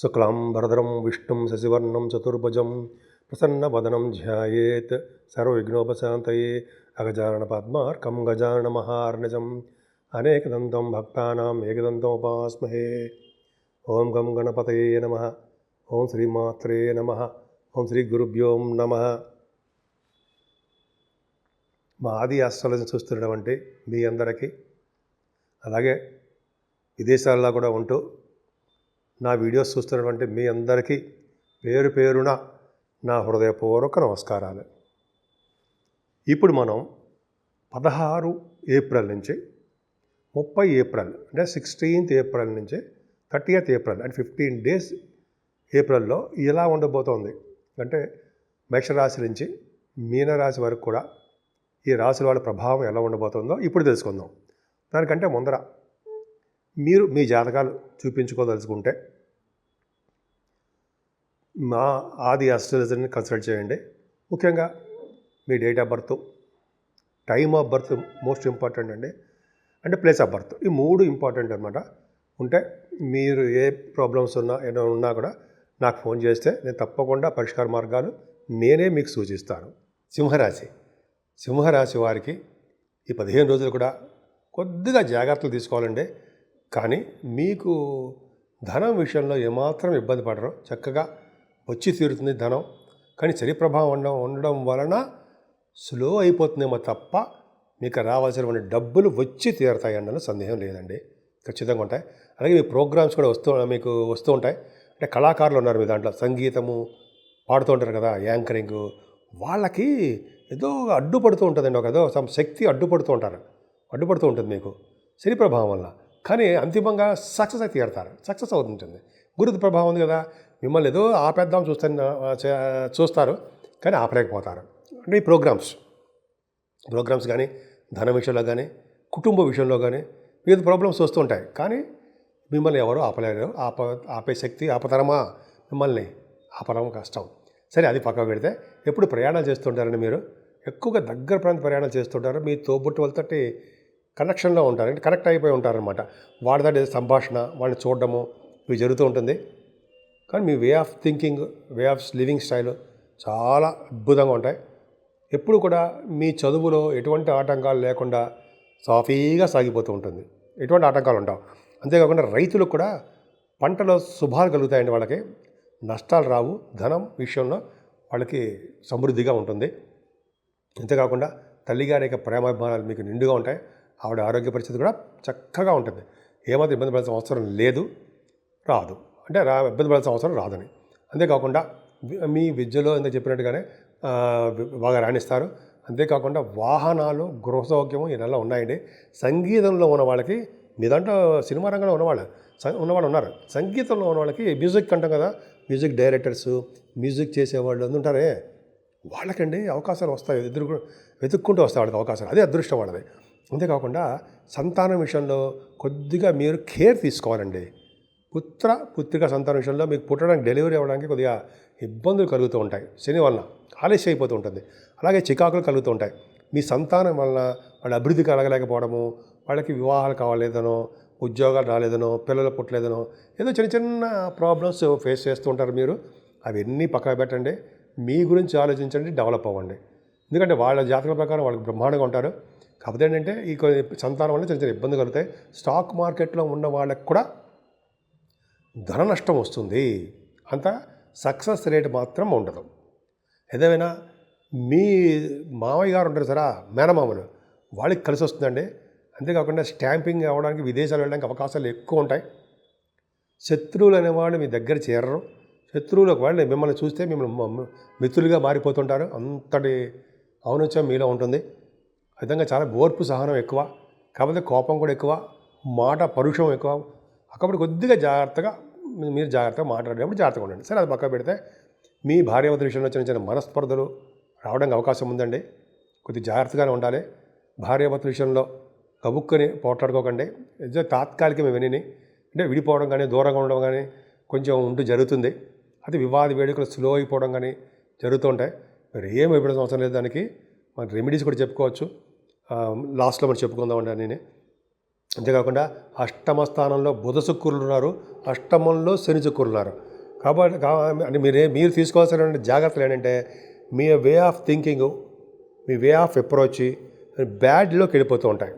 శుక్లాంబరధరం విష్ణుం శశివర్ణం చతుర్భుజం ప్రసన్నవదనం ధ్యాయేత్ సర్వవిఘ్నోపశాంతయే అగజానన పద్మార్కం గజానన మహార్నిజం అనేకదంతం భక్తానాం ఏకదంతముపాస్మహే. ఓం గం గణపతయే నమః. ఓం శ్రీమాత్రే నమః. ఓం శ్రీ గురుభ్యో నమః. మా ఆది ఆస్ట్రాలజీ చూస్తున్నటువంటి మీ అందరికీ, అలాగే విదేశాల్లో కూడా ఉంటూ నా వీడియోస్ చూస్తున్నటువంటి మీ అందరికీ పేరు పేరున నా హృదయపూర్వక నమస్కారాలు. ఇప్పుడు మనం 16 ఏప్రిల్ నుంచి 30 ఏప్రిల్ అంటే 16th ఏప్రిల్ నుంచి 30th ఏప్రిల్ అంటే 15 days ఏప్రిల్లో ఎలా ఉండబోతోంది అంటే మేషరాశి నుంచి మీనరాశి వరకు కూడా ఈ రాశుల వాళ్ళ ప్రభావం ఎలా ఉండబోతుందో ఇప్పుడు తెలుసుకుందాం. దానికంటే ముందర మీరు మీ జాతకాలు చూపించుకోదలుచుకుంటే మా ఆది ఆస్ట్రాలజీని కన్సల్ట్ చేయండి. ముఖ్యంగా మీ date of birth, time of birth most important అండి, అంటే ప్లేస్ ఆఫ్ బర్త్, ఈ 3 ఇంపార్టెంట్ అనమాట. ఉంటే మీరు ఏ ప్రాబ్లమ్స్ ఏమైనా ఉన్నా కూడా నాకు ఫోన్ చేస్తే నేను తప్పకుండా పరిష్కార మార్గాలు నేనే మీకు సూచిస్తాను. సింహరాశి వారికి ఈ 15 రోజులు కూడా కొద్దిగా జాగ్రత్తలు తీసుకోవాలండి. కానీ మీకు ధనం విషయంలో ఏమాత్రం ఇబ్బంది పడరు, చక్కగా వచ్చి తీరుతుంది ధనం. కానీ శని ప్రభావం ఉండడం వలన స్లో అయిపోతుందేమో తప్ప మీకు రావాల్సినటువంటి డబ్బులు వచ్చి తీరుతాయి అన్న సందేహం లేదండి, ఖచ్చితంగా ఉంటాయి. అలాగే మీ ప్రోగ్రామ్స్ కూడా మీకు వస్తూ ఉంటాయి. అంటే కళాకారులు ఉన్నారు మీ దాంట్లో, సంగీతము పాడుతూ ఉంటారు కదా, యాంకరింగ్, వాళ్ళకి ఏదో అడ్డుపడుతూ ఉంటుందండి, ఏదో శక్తి అడ్డుపడుతూ ఉంటుంది మీకు శని ప్రభావం వల్ల. కానీ అంతిమంగా సక్సెస్ అయితే తీరుతారు, సక్సెస్ అవుతుంటుంది. గురుది ప్రభావం ఉంది కదా, మిమ్మల్ని ఏదో ఆపేద్దాం చూస్తారు కానీ ఆపలేకపోతారు. అంటే ఈ ప్రోగ్రామ్స్ కానీ ధన విషయంలో కానీ కుటుంబ విషయంలో కానీ వివిధ ప్రాబ్లమ్స్ వస్తూ ఉంటాయి. కానీ మిమ్మల్ని ఎవరో ఆపలేరు. ఆపే శక్తి ఆపతరమా? మిమ్మల్ని ఆపడం కష్టం. సరే, అది పక్కన పెడితే ఎప్పుడు ప్రయాణాలు చేస్తుంటారని మీరు ఎక్కువగా దగ్గర ప్రాంత ప్రయాణాలు చేస్తుంటారు. మీ తోబుట్టు వాళ్ళతోటి కనెక్షన్లో ఉంటారు, అంటే కనెక్ట్ అయిపోయి ఉంటారనమాట. వాళ్ళతో సంభాషణ, వాళ్ళని చూడడము ఇవి జరుగుతూ ఉంటుంది. కానీ మీ way of thinking, way of living style చాలా అద్భుతంగా ఉంటాయి. ఎప్పుడు కూడా మీ చదువులో ఎటువంటి ఆటంకాలు లేకుండా సాఫీగా సాగిపోతూ ఉంటుంది, ఎటువంటి ఆటంకాలు ఉండవు. అంతేకాకుండా రైతులకు కూడా పంటలో శుభాలు కలుగుతాయండి, వాళ్ళకి నష్టాలు రావు, ధనం విషయంలో వాళ్ళకి సమృద్ధిగా ఉంటుంది. అంతేకాకుండా తల్లిగారి యొక్క ప్రేమాభిమానాలు మీకు నిండుగా ఉంటాయి. ఆవిడ ఆరోగ్య పరిస్థితి కూడా చక్కగా ఉంటుంది. ఏమాత్రం ఇబ్బంది పడాల్సిన అవసరం లేదు, రాదు, అంటే ఇబ్బంది పడాల్సిన అవసరం రాదని. అంతేకాకుండా మీ విద్యలో ఎంత చెప్పినట్టుగానే బాగా రాణిస్తారు. అంతేకాకుండా వాహనాలు, గృహ సౌఖ్యము ఈ నెల ఉన్నాయండి. సంగీతంలో ఉన్న వాళ్ళకి, మీ దాంట్లో సినిమా రంగంలో ఉన్నవాళ్ళు ఉన్నారు, సంగీతంలో ఉన్న వాళ్ళకి మ్యూజిక్ అంటాం కదా, మ్యూజిక్ డైరెక్టర్స్, మ్యూజిక్ చేసేవాళ్ళు అందుంటారే, వాళ్ళకండి అవకాశాలు వస్తాయి, వెతుక్కుంటూ వస్తాయి వాళ్ళకి అవకాశాలు, అదే అదృష్టం వాళ్ళది. అంతేకాకుండా సంతానం విషయంలో కొద్దిగా మీరు కేర్ తీసుకోవాలండి. పుత్రిక సంతానం విషయంలో మీకు పుట్టడానికి, డెలివరీ అవ్వడానికి కొద్దిగా ఇబ్బందులు కలుగుతూ ఉంటాయి, శని వలన ఆలస్యం అయిపోతూ ఉంటుంది. అలాగే చికాకులు కలుగుతూ ఉంటాయి. మీ సంతానం వలన వాళ్ళ అభివృద్ధి కలగలేకపోవడము, వాళ్ళకి వివాహాలు కావాలేదనో, ఉద్యోగాలు రాలేదనో, పిల్లలు పుట్టలేదనో, ఏదో చిన్న ప్రాబ్లమ్స్ ఫేస్ చేస్తూ ఉంటారు మీరు. అవన్నీ పక్కన పెట్టండి, మీ గురించి ఆలోచించండి, డెవలప్ అవ్వండి. ఎందుకంటే వాళ్ళ జాతకాల ప్రకారం వాళ్ళకి బ్రహ్మాండంగా ఉంటారు. కాకపోతే ఏంటంటే ఈ సంతానం వల్ల చిన్న ఇబ్బంది కలుగుతాయి. స్టాక్ మార్కెట్లో ఉన్న వాళ్ళకి కూడా ధన నష్టం వస్తుంది, అంత సక్సెస్ రేట్ మాత్రం ఉండదు. ఏదేమైనా మీ మామయ్య గారు ఉంటారు సరే, మేనమామలు, వాళ్ళకి కలిసి వస్తుందండి. అంతేకాకుండా స్టాంపింగ్ అవ్వడానికి, విదేశాలు వెళ్ళడానికి అవకాశాలు ఎక్కువ ఉంటాయి. శత్రువులు అనేవాళ్ళు మీ దగ్గర చేరరు. శత్రువులు ఒకవేళ మిమ్మల్ని చూస్తే మిమ్మల్ని మిత్రులుగా మారిపోతుంటారు. అంతటి ఔన్నత్యం మీలో ఉంటుంది. విధంగా చాలా ఓర్పు, సహనం ఎక్కువ, కాకపోతే కోపం కూడా ఎక్కువ, మాట పరుషం ఎక్కువ. అక్కడ కొద్దిగా మీరు జాగ్రత్తగా మాట్లాడేటప్పుడు జాగ్రత్తగా ఉండండి. సరే, అది పక్క పెడితే మీ భార్యాభర్త విషయంలో చిన్న మనస్పర్ధలు రావడానికి అవకాశం ఉందండి. కొద్దిగా జాగ్రత్తగానే ఉండాలి. భార్యాభర్త విషయంలో కబుక్కుని పోట్లాడుకోకండి. తాత్కాలికమే ఇవన్నీ, అంటే విడిపోవడం కానీ, దూరంగా ఉండడం కానీ కొంచెం జరుగుతుంది. అది వివాద వేడుకలు స్లో అయిపోవడం కానీ జరుగుతూ ఉంటాయి. మరి ఏం ఇవ్వడం అవసరం లేదు, దానికి మన రెమెడీస్ కూడా చెప్పుకోవచ్చు. లాస్ట్లో మనం చెప్పుకుందామండి. నేనే అంతేకాకుండా అష్టమ స్థానంలో బుధ శుక్రులు ఉన్నారు, అష్టమంలో శని శుక్రులు ఉన్నారు. కాబట్టి అంటే మీరు తీసుకోవాల్సిన జాగ్రత్తలు ఏంటంటే మీ వే ఆఫ్ థింకింగ్, మీ వే ఆఫ్ అప్రోచ్ బ్యాడ్లోకి వెళ్ళిపోతూ ఉంటాయి.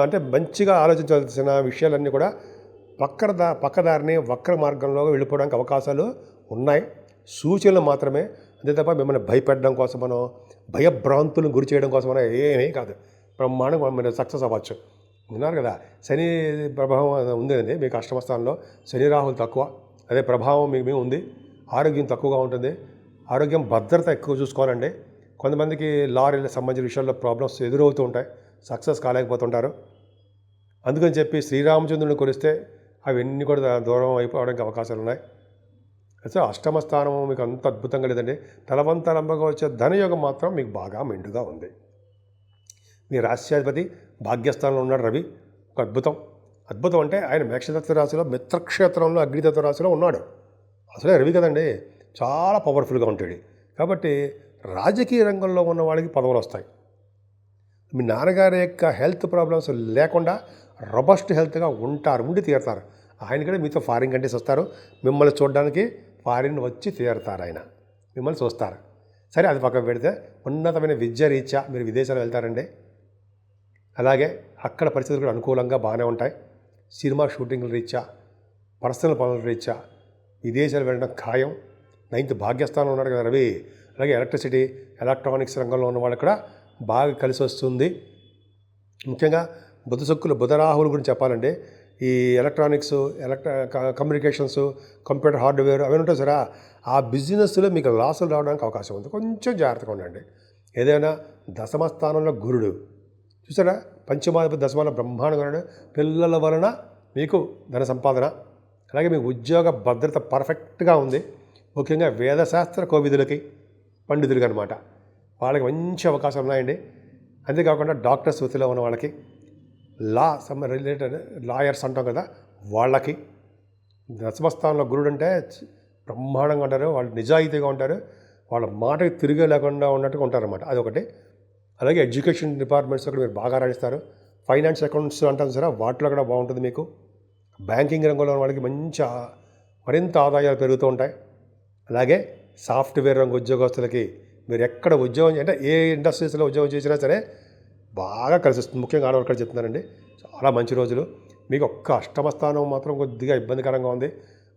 అంటే మంచిగా ఆలోచించాల్సిన విషయాలన్నీ కూడా పక్కదారిని వక్ర మార్గంలో వెళ్ళిపోవడానికి అవకాశాలు ఉన్నాయి. సూచనలు మాత్రమే, అంతే తప్ప మిమ్మల్ని భయపెట్టడం కోసం మనం భయభ్రాంతులను గురి చేయడం కోసం మనం ఏమీ కాదు. బ్రహ్మాండంగా మీరు సక్సెస్ అవ్వచ్చు. విన్నారు కదా, శని ప్రభావం ఉందండి మీకు అష్టమ స్థానంలో. శని రాహులు తక్కువ, అదే ప్రభావం మీకు ఉంది. ఆరోగ్యం తక్కువగా ఉంటుంది. ఆరోగ్యం భద్రత ఎక్కువ చూసుకోవాలండి. కొంతమందికి లారీలకు సంబంధించిన విషయాల్లో ప్రాబ్లమ్స్ ఎదురవుతూ ఉంటాయి, సక్సెస్ కాలేకపోతుంటారు. అందుకని చెప్పి శ్రీరామచంద్రుని కొలిస్తే అవన్నీ కూడా దూరం అయిపోవడానికి అవకాశాలు ఉన్నాయి. సో అష్టమ స్థానం మీకు అంత అద్భుతంగా లేదండి. తలవంతలంబగా వచ్చే ధనయోగం మాత్రం మీకు బాగా మెండుగా ఉంది. మీ రాశ్యాధిపతి భాగ్యస్థానంలో ఉన్నాడు రవి. ఒక అద్భుతం అంటే ఆయన మేషతత్వ రాశిలో మిత్రక్షేత్రంలో అగ్నితత్వ రాశిలో ఉన్నాడు. అసలే రవి కదండి, చాలా పవర్ఫుల్గా ఉంటాడు. కాబట్టి రాజకీయ రంగంలో ఉన్న వాళ్ళకి పదవులు వస్తాయి. మీ నాన్నగారి యొక్క హెల్త్ ప్రాబ్లమ్స్ లేకుండా రొబస్ట్ హెల్త్గా ఉండి తీరుతారు. ఆయన కూడా మీతో ఫారిన్ కంట్రీస్ వస్తారు, మిమ్మల్ని చూడడానికి ఫారిన్ వచ్చి తీరుతారు. ఆయన మిమ్మల్ని చూస్తారు. సరే, అది పక్కన పెడితే ఉన్నతమైన విద్య రీత్యా మీరు విదేశాలు వెళ్తారండి. అలాగే అక్కడ పరిస్థితులు కూడా అనుకూలంగా బాగానే ఉంటాయి. సినిమా షూటింగ్ల రీత్యా, పర్సనల్ పనుల రీత్యా విదేశాలు వెళ్ళడం ఖాయం. 9th భాగ్యస్థానం ఉన్నాడు కదా రవి. అలాగే ఎలక్ట్రిసిటీ, ఎలక్ట్రానిక్స్ రంగంలో ఉన్న వాళ్ళకి కూడా బాగా కలిసి వస్తుంది. ముఖ్యంగా బుధ రాహువుల గురించి చెప్పాలంటే ఈ ఎలక్ట్రానిక్స్, కమ్యూనికేషన్స్, కంప్యూటర్ హార్డ్వేర్ అవన్నీ ఉంటాయి సరే, ఆ బిజినెస్లో మీకు లాసులు రావడానికి అవకాశం ఉంది. కొంచెం జాగ్రత్తగా ఉండండి. ఏదైనా దశమ స్థానంలో గురుడు చూసారా, పంచమాధిపతి దశమాల బ్రహ్మాండంగా ఉన్నాడు. పిల్లల వలన మీకు ధన సంపాదన, అలాగే మీ ఉద్యోగ భద్రత పర్ఫెక్ట్గా ఉంది. ముఖ్యంగా వేదశాస్త్ర కోవిదులకి, పండితులకి అనమాట, వాళ్ళకి మంచి అవకాశాలు ఉన్నాయండి. అంతేకాకుండా డాక్టర్స్ వృత్తిలో ఉన్న వాళ్ళకి, రిలేటెడ్ లాయర్స్ అంటాం కదా, వాళ్ళకి దశమస్థానంలో గురుడు అంటే బ్రహ్మాండంగా ఉంటారు. వాళ్ళు నిజాయితీగా ఉంటారు, వాళ్ళ మాటకి తిరిగే లేకుండా ఉన్నట్టుగా ఉంటారన్నమాట. అదొకటి. అలాగే ఎడ్యుకేషన్ డిపార్ట్మెంట్స్ కూడా మీరు బాగా రాణిస్తారు. ఫైనాన్స్ అకౌంట్స్ అంటాం సరే, వాటిలో కూడా బాగుంటుంది మీకు. బ్యాంకింగ్ రంగంలో ఉన్న వాళ్ళకి మరింత ఆదాయాలు పెరుగుతూ ఉంటాయి. అలాగే సాఫ్ట్వేర్ రంగ ఉద్యోగస్తులకి మీరు ఎక్కడ ఉద్యోగం అంటే ఏ ఇండస్ట్రీస్లో ఉద్యోగం చేసినా సరే బాగా కలిసి వస్తుంది. ముఖ్యంగా ఆడవాళ్ళు కూడా చెప్తున్నారండి, చాలా మంచి రోజులు. మీకు ఒక్క అష్టమ స్థానం మాత్రం కొద్దిగా ఇబ్బందికరంగా ఉంది.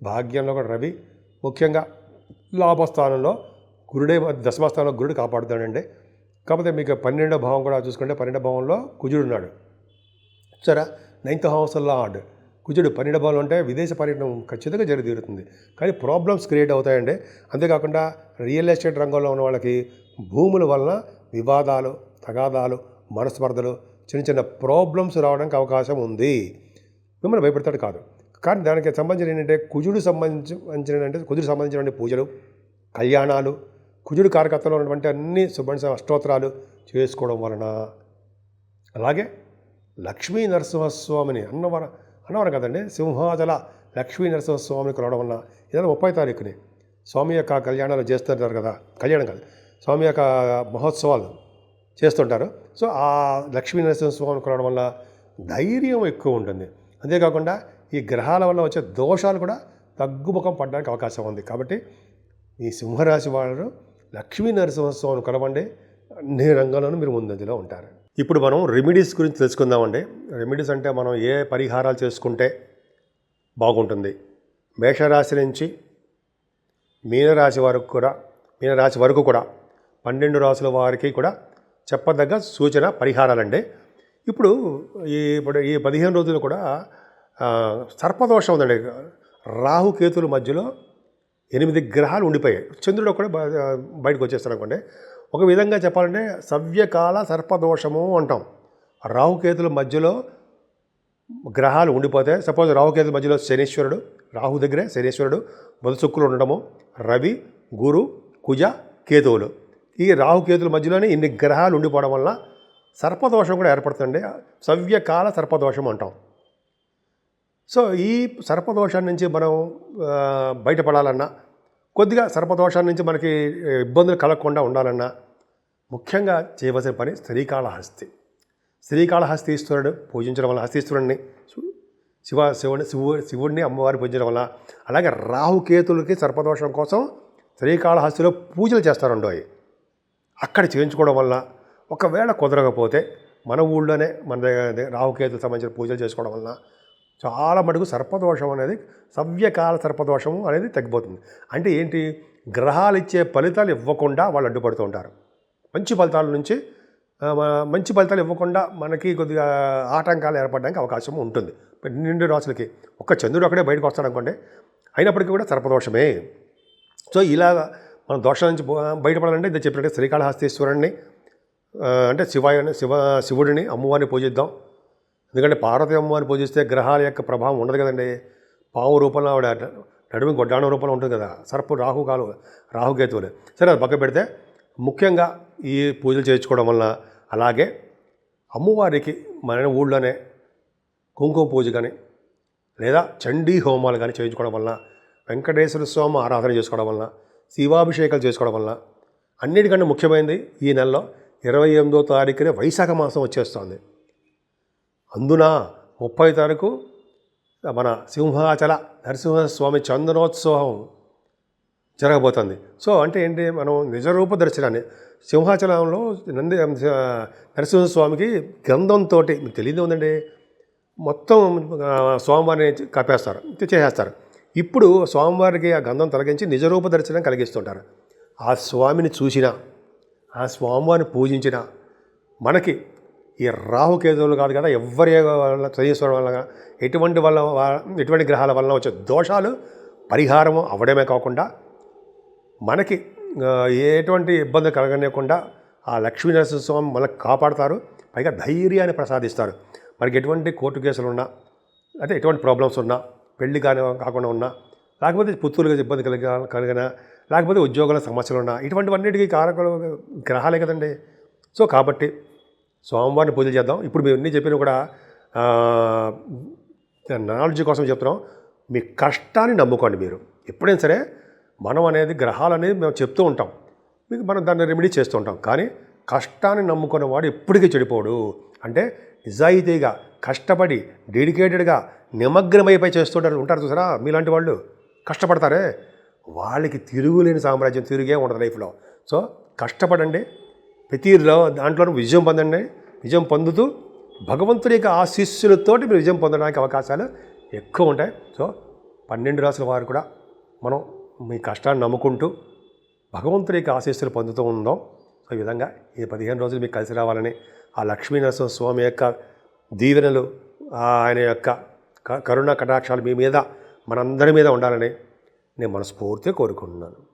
భాగ్యంలో కూడా రవి, ముఖ్యంగా లాభస్థానంలో గురుడే, దశమ స్థానంలో గురుడు కాపాడుతాడండి. కాకపోతే మీకు 12వ భావం కూడా చూసుకుంటే 12వ భావంలో కుజుడు ఉన్నాడు సరే. 9th హౌస్ లార్డ్ కుజుడు 12వ భావంలో ఉంటే విదేశ పర్యటన ఖచ్చితంగా తీరుతుంది. కానీ ప్రాబ్లమ్స్ క్రియేట్ అవుతాయండి. అంతేకాకుండా రియల్ ఎస్టేట్ రంగంలో ఉన్న వాళ్ళకి భూముల వలన వివాదాలు, తగాదాలు, మనస్పర్ధలు, చిన్న ప్రాబ్లమ్స్ రావడానికి అవకాశం ఉంది. మిమ్మల్ని భయపెడతాడు కాదు, కానీ దానికి సంబంధించిన ఏంటంటే కుజుడు సంబంధించిన పూజలు, కళ్యాణాలు, కుజుడు కారకత్వంలో ఉన్నటువంటి అన్ని సుబ్రహ్మణ్య అష్టోత్తరాలు చేసుకోవడం వలన, అలాగే లక్ష్మీ నరసింహస్వామిని అన్నవరం కదండి, సింహాచల లక్ష్మీ నరసింహస్వామిని కొనడం వలన, ఏదైనా 30వ తారీఖుని స్వామి యొక్క కళ్యాణాలు చేస్తుంటారు కదా, కళ్యాణం కాదు, స్వామి యొక్క మహోత్సవాలు చేస్తుంటారు. సో ఆ లక్ష్మీ నరసింహస్వామిని కొనడం వల్ల ధైర్యం ఎక్కువ ఉంటుంది. అంతేకాకుండా ఈ గ్రహాల వల్ల వచ్చే దోషాలు కూడా తగ్గుముఖం పడడానికి అవకాశం ఉంది. కాబట్టి ఈ సింహరాశి వాళ్ళు లక్ష్మీ నరసింహస్వామిని కొలవండి, అన్ని రంగాల్లోనూ మీరు ముందంజలో ఉంటారు. ఇప్పుడు మనం రెమెడీస్ గురించి తెలుసుకుందామండి. రెమెడీస్ అంటే మనం ఏ పరిహారాలు చేసుకుంటే బాగుంటుంది. మేషరాశి నుంచి మీనరాశి వరకు కూడా 12 రాశుల వారికి కూడా చెప్పదగ్గ సూచన పరిహారాలండి. ఇప్పుడు ఈ 15 రోజులు కూడా సర్పదోషం ఉందండి. రాహుకేతుల మధ్యలో 8 గ్రహాలు ఉండిపోయాయి. చంద్రుడు కూడా బయటకు వచ్చేస్తాడు అనుకోండి. ఒక విధంగా చెప్పాలంటే సవ్యకాల సర్పదోషము అంటాం. రాహుకేతుల మధ్యలో గ్రహాలు ఉండిపోతే, సపోజ్ రాహుకేతుల మధ్యలో శనీశ్వరుడు, రాహు దగ్గరే శనీశ్వరుడు, బుధ శుక్రులు ఉండడము, రవి, గురు, కుజ, కేతువులు, ఈ రాహుకేతుల మధ్యలోనే ఇన్ని గ్రహాలు ఉండిపోవడం వల్ల సర్పదోషం కూడా ఏర్పడుతుంది. సవ్యకాల సర్పదోషం అంటాం. సో ఈ సర్పదోషాన్ని నుంచి మనం బయటపడాలన్నా, కొద్దిగా సర్పదోషాన్ని నుంచి మనకి ఇబ్బందులు కలగకుండా ఉండాలన్నా ముఖ్యంగా చేయవలసిన పని శ్రీకాళహస్తి. శ్రీకాళహస్తీశ్వరుడు పూజించడం వల్ల హస్తీశ్వరుడిని శివుడిని అమ్మవారిని పూజించడం వల్ల, అలాగే రాహుకేతులకి సర్పదోషం కోసం శ్రీకాళహస్తిలో పూజలు చేస్తారండో. అక్కడ చేయించుకోవడం వల్ల ఒకవేళ కుదరకపోతే మన ఊళ్ళోనే మన రాహుకేతులకు సంబంధించిన పూజలు చేసుకోవడం వల్ల చాలా మటుకు సర్పదోషం అనేది, సవ్యకాల సర్పదోషం అనేది తగ్గిపోతుంది. అంటే ఏంటి, గ్రహాలు ఇచ్చే ఫలితాలు ఇవ్వకుండా వాళ్ళు అడ్డుపడుతూ ఉంటారు. మంచి ఫలితాలు ఇవ్వకుండా మనకి కొద్దిగా ఆటంకాలు ఏర్పడడానికి అవకాశం ఉంటుంది. 12 రాసులకి ఒక్క చంద్రుడు అక్కడే బయటకు వస్తాడు అనుకోండి, అయినప్పటికీ కూడా సర్పదోషమే. సో ఇలా మన దోషం నుంచి బయటపడాలంటే ఇది చెప్పినట్టు శ్రీకాళహస్తీశ్వరుణ్ణి అంటే శివుడిని అమ్మవారిని పూజిద్దాం. ఎందుకంటే పార్వతి అమ్మవారిని పూజిస్తే గ్రహాల యొక్క ప్రభావం ఉండదు కదండి. పాము రూపంలో ఆవిడ నడుమి గొడ్డాణం రూపంలో ఉంటుంది కదా, సర్పు రాహుకేతువులు. సరే, అది పక్క పెడితే ముఖ్యంగా ఈ పూజలు చేయించుకోవడం వల్ల, అలాగే అమ్మవారికి మన ఊళ్ళోనే కుంకుమ పూజ కానీ లేదా చండీ హోమాలు కానీ చేయించుకోవడం వల్ల, వెంకటేశ్వర స్వామి ఆరాధన చేసుకోవడం వల్ల, శివాభిషేకాలు చేసుకోవడం వల్ల, అన్నిటికంటే ముఖ్యమైనది ఈ నెలలో 28వ తారీఖునే వైశాఖ మాసం వచ్చేస్తుంది. అందున 30వ తారీఖు మన సింహాచల నరసింహస్వామి చందనోత్సవం జరగబోతుంది. సో అంటే ఏంటి, మనం నిజరూప దర్శనాన్ని సింహాచలంలో నరసింహస్వామికి గంధంతో, మీకు తెలియదు ఉందండి, మొత్తం స్వామివారిని కప్పేస్తారు, చేసేస్తారు. ఇప్పుడు స్వామివారికి ఆ గంధం తొలగించి నిజరూప దర్శనం కలిగిస్తుంటారు. ఆ స్వామిని చూసిన, ఆ స్వామివారిని పూజించిన మనకి ఈ రాహుకేతువులు కాదు కదా, ఎవరి వల్ల శనీశ్వరం వల్ల ఎటువంటి గ్రహాల వలన వచ్చే దోషాలు పరిహారం అవ్వడమే కాకుండా మనకి ఎటువంటి ఇబ్బంది కలగనివ్వకుండా ఆ లక్ష్మీనరసింహస్వామి మనకు కాపాడతారు. పైగా ధైర్యాన్ని ప్రసాదిస్తారు. మనకి ఎటువంటి కోర్టు కేసులు ఉన్నా, అంటే ఎటువంటి ప్రాబ్లమ్స్ ఉన్నా, పెళ్లి కాకుండా ఉన్నా, లేకపోతే పుత్రులుగా ఇబ్బంది కలిగినా, లేకపోతే ఉద్యోగాల సమస్యలు ఉన్నా, ఇటువంటివన్నిటికీ కారకులు గ్రహాలే కదండి. సో కాబట్టి స్వామివారిని పూజలు చేద్దాం. ఇప్పుడు మేము అన్నీ చెప్పినా కూడా నాలెడ్జ్ కోసం చెప్తున్నాం. మీ కష్టాన్ని నమ్ముకోండి. మీరు ఎప్పుడైనా సరే మనం అనేది గ్రహాలు అనేది మేము చెప్తూ ఉంటాం, మీకు మనం దాన్ని రెమెడీ చేస్తూ ఉంటాం. కానీ కష్టాన్ని నమ్ముకున్న వాడు ఎప్పటికీ చెడిపోడు. అంటే నిజాయితీగా కష్టపడి డెడికేటెడ్గా నిమగ్నమైపోయి చేస్తుంటారు ఉంటారు చూసారా, మీలాంటి వాళ్ళు కష్టపడతారే, వాళ్ళకి తిరుగులేని సామ్రాజ్యం, తిరిగే ఉండదు లైఫ్లో. సో కష్టపడండి, ప్రతి దాంట్లో విజయం పొందండి. విజయం పొందుతూ భగవంతుడి యొక్క ఆశీస్సులతోటి మీరు విజయం పొందడానికి అవకాశాలు ఎక్కువ ఉంటాయి. సో 12 రాసుల వారు కూడా మనం మీ కష్టాన్ని నమ్ముకుంటూ భగవంతుడి యొక్క ఆశీస్సులు పొందుతూ ఉందాం. సో ఈ విధంగా ఈ 15 రోజులు మీకు కలిసి రావాలని, ఆ లక్ష్మీనరసింహ స్వామి యొక్క దీవెనలు, ఆయన యొక్క కరుణ కటాక్షాలు మీ మీద, మనందరి మీద ఉండాలని నేను మనస్ఫూర్తిగా కోరుకుంటున్నాను.